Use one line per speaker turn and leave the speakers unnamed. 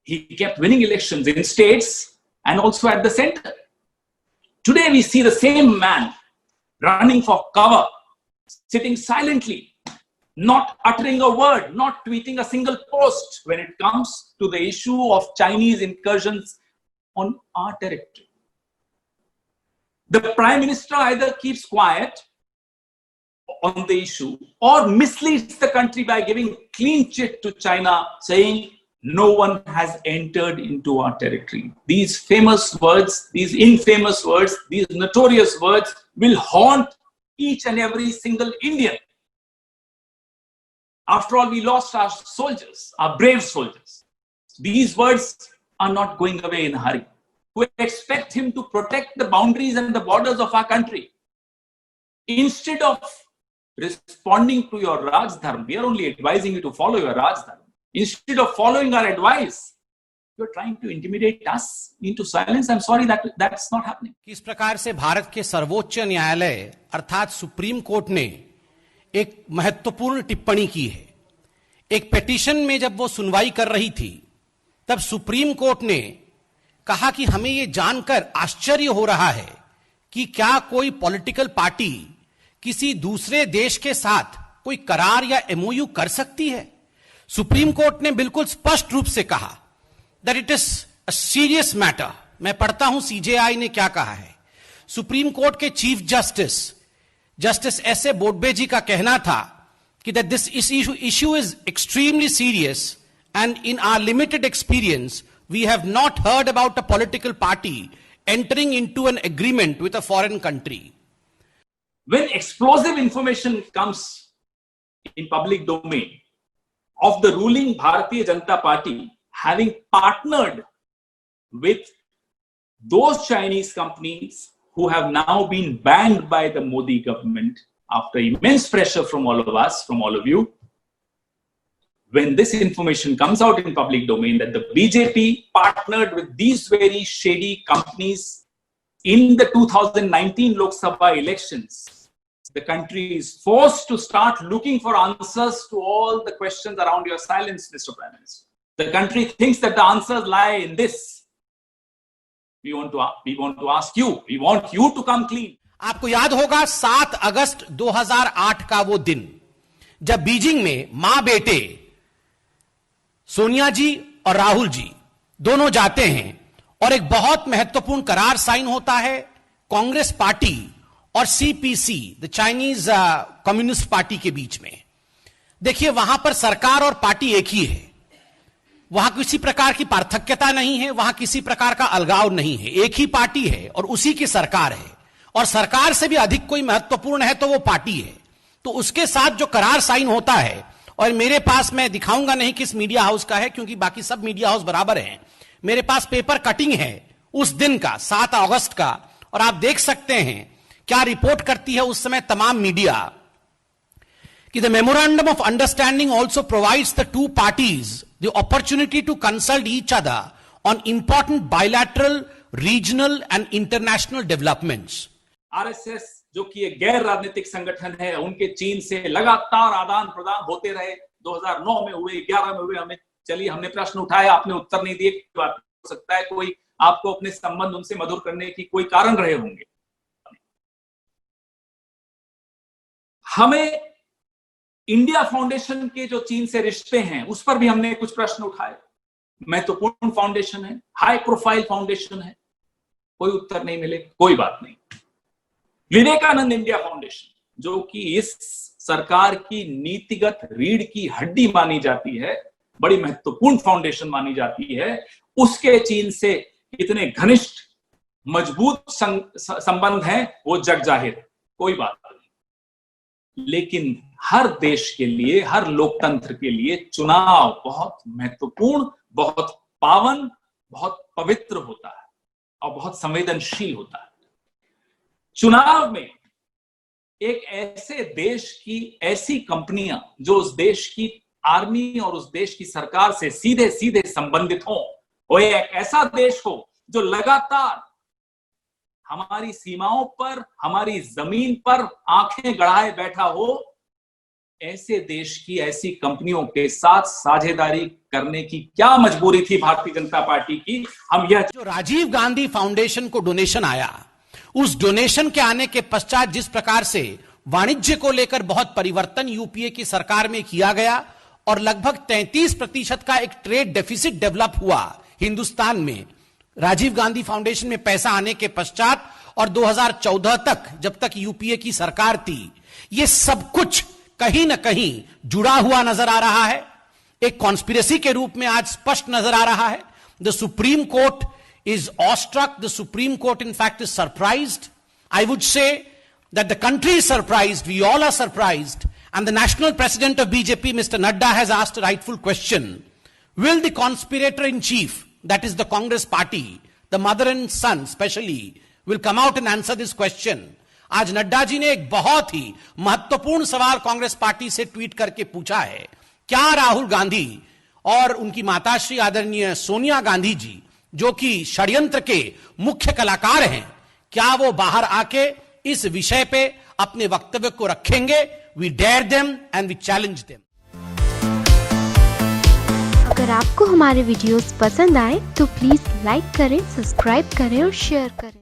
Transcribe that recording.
He kept winning elections in states and also at the center. Today we see the same man running for cover, sitting silently, not uttering a word, not tweeting a single post when it comes to the issue of Chinese incursions on our territory. The Prime Minister either keeps quiet on the issue or misleads the country by giving clean chit to China, saying no one has entered into our territory. These famous words, these infamous words, these notorious words will haunt each and every single Indian. After all, we lost our soldiers, our brave soldiers. These words are not going away in a hurry. We expect him to protect the boundaries and the borders of our country. Instead of responding to your Raj Dharma, we are only advising you to follow your Raj Dharma. Instead of following our advice, you are trying to intimidate us into silence. I'm sorry that that's not happening.
किस प्रकार से भारत के सर्वोच्च न्यायालय अर्थात supreme court ने एक महत्वपूर्ण टिप्पणी की है। एक पिटीशन में जब वो सुनवाई कर रही थी, तब सुप्रीम कोर्ट ने कहा कि हमें ये जानकर आश्चर्य हो रहा है कि क्या कोई पॉलिटिकल पार्टी किसी दूसरे देश के साथ कोई करार या एमओयू कर सकती है। सुप्रीम कोर्ट ने बिल्कुल स्पष्ट रूप से कहा that it is a serious matter. मैं पढ़ता हूं सीजेआई ने क्या कहा है। सुप्रीम कोर्ट के chief justice S A Bobde ji का कहना था कि that this issue is extremely serious and in our limited experience we have not heard about a political party entering into an agreement with a foreign country.
When explosive information comes in public domain of the ruling Bharatiya Janata Party having partnered with those Chinese companies who have now been banned by the Modi government after immense pressure from all of us, from all of you, when this information comes out in public domain that the BJP partnered with these very shady companies in the 2019 Lok Sabha elections, the country is forced to start looking for answers to all the questions around your silence, Mr. Prime Minister. The country thinks that the answers lie in this. We want to ask you, we want you to come clean.
आपको याद होगा 7 अगस्त 2008 का वो दिन जब Beijing में मां बेटे सोनिया जी और राहुल जी दोनों जाते हैं और एक बहुत महत्वपूर्ण करार साइन होता है कांग्रेस पार्टी और CPC the Chinese communist party के बीच में। देखिए वहां पर सरकार और पार्टी एक ही है, वहां किसी प्रकार की पार्थक्यता नहीं है, वहां किसी प्रकार का अलगाव नहीं है, एक ही पार्टी है और उसी की सरकार है और सरकार से भी अधिक कोई महत्वपूर्ण है तो वो पार्टी है। तो उसके साथ जो करार साइन होता है, और मेरे पास, मैं दिखाऊंगा नहीं किस मीडिया हाउस का है क्योंकि बाकी सब मीडिया हाउस बराबर हैं, मेरे पास पेपर कटिंग है उस दिन का 7 अगस्त का, और आप देख सकते हैं क्या रिपोर्ट करती है उस समय तमाम मीडिया कि the memorandum of understanding also provides the two parties the opportunity to consult each other on important bilateral, regional and international developments.
RSS जो कि एक गैर राजनीतिक संगठन है, उनके चीन से लगातार आदान प्रदान होते रहे। 2009 में हुए, 11 में हुए। हमने प्रश्न उठाया, आपने उत्तर नहीं दिए। बात हो सकता है कोई आपको अपने संबंध उनसे मधुर करने की कोई कारण रहे होंगे। हमें इंडिया फाउंडेशन के जो चीन से रिश्ते हैं उस पर भी हमने कुछ प्रश्न उठाए। महत्वपूर्ण फाउंडेशन है, हाई प्रोफाइल फाउंडेशन है, कोई उत्तर नहीं मिले। कोई बात नहीं। विवेकानंद इंडिया फाउंडेशन जो कि इस सरकार की नीतिगत रीढ़ की हड्डी मानी जाती है, बड़ी महत्वपूर्ण फाउंडेशन मानी जाती है, उसके चीन से इतने घनिष्ठ मजबूत संबंध हैं, वो जग जाहिर है, कोई बात नहीं। लेकिन हर देश के लिए, हर लोकतंत्र के लिए चुनाव बहुत महत्वपूर्ण, बहुत पावन, बहुत पवित्र होता है और बहुत संवेदनशील होता है। चुनाव में एक ऐसे देश की ऐसी कंपनियां जो उस देश की आर्मी और उस देश की सरकार से सीधे सीधे संबंधित हो, वो एक ऐसा देश हो जो लगातार हमारी सीमाओं पर, हमारी जमीन पर आंखें गड़ाए बैठा हो, ऐसे देश की ऐसी कंपनियों के साथ साझेदारी करने की क्या मजबूरी थी भारतीय जनता पार्टी की? हम यह
जो राजीव गांधी फाउंडेशन को डोनेशन आया, उस डोनेशन के आने के पश्चात जिस प्रकार से वाणिज्य को लेकर बहुत परिवर्तन यूपीए की सरकार में किया गया और लगभग 33% का एक ट्रेड डेफिसिट डेवलप हुआ हिंदुस्तान में राजीव गांधी फाउंडेशन में पैसा आने के पश्चात, और 2014 तक जब तक यूपीए की सरकार थी, ये सब कुछ कहीं ना कहीं जुड़ा हुआ नजर आ रहा है, एक कॉन्स्पिरेसी के रूप में आज स्पष्ट नजर आ रहा है। The supreme court is awestruck. The Supreme Court, in fact, is surprised. I would say that the country is surprised. We all are surprised. And the national president of BJP, Mr. Nadda, has asked a rightful question. Will the conspirator in chief, that is the Congress party, the mother and son especially, will come out and answer this question? आज नड्डा जी ने एक बहुत ही महत्वपूर्ण सवाल Congress party से tweet करके पूछा है, क्या राहुल गांधी और उनकी माताश्री आदरणीय सोनिया गांधी जी, जो कि षड्यंत्र के मुख्य कलाकार हैं, क्या वो बाहर आके इस विषय पे अपने वक्तव्य को रखेंगे? We dare them and we challenge them.
अगर आपको हमारे वीडियोस पसंद आए तो प्लीज लाइक करें, सब्सक्राइब करें और शेयर करें।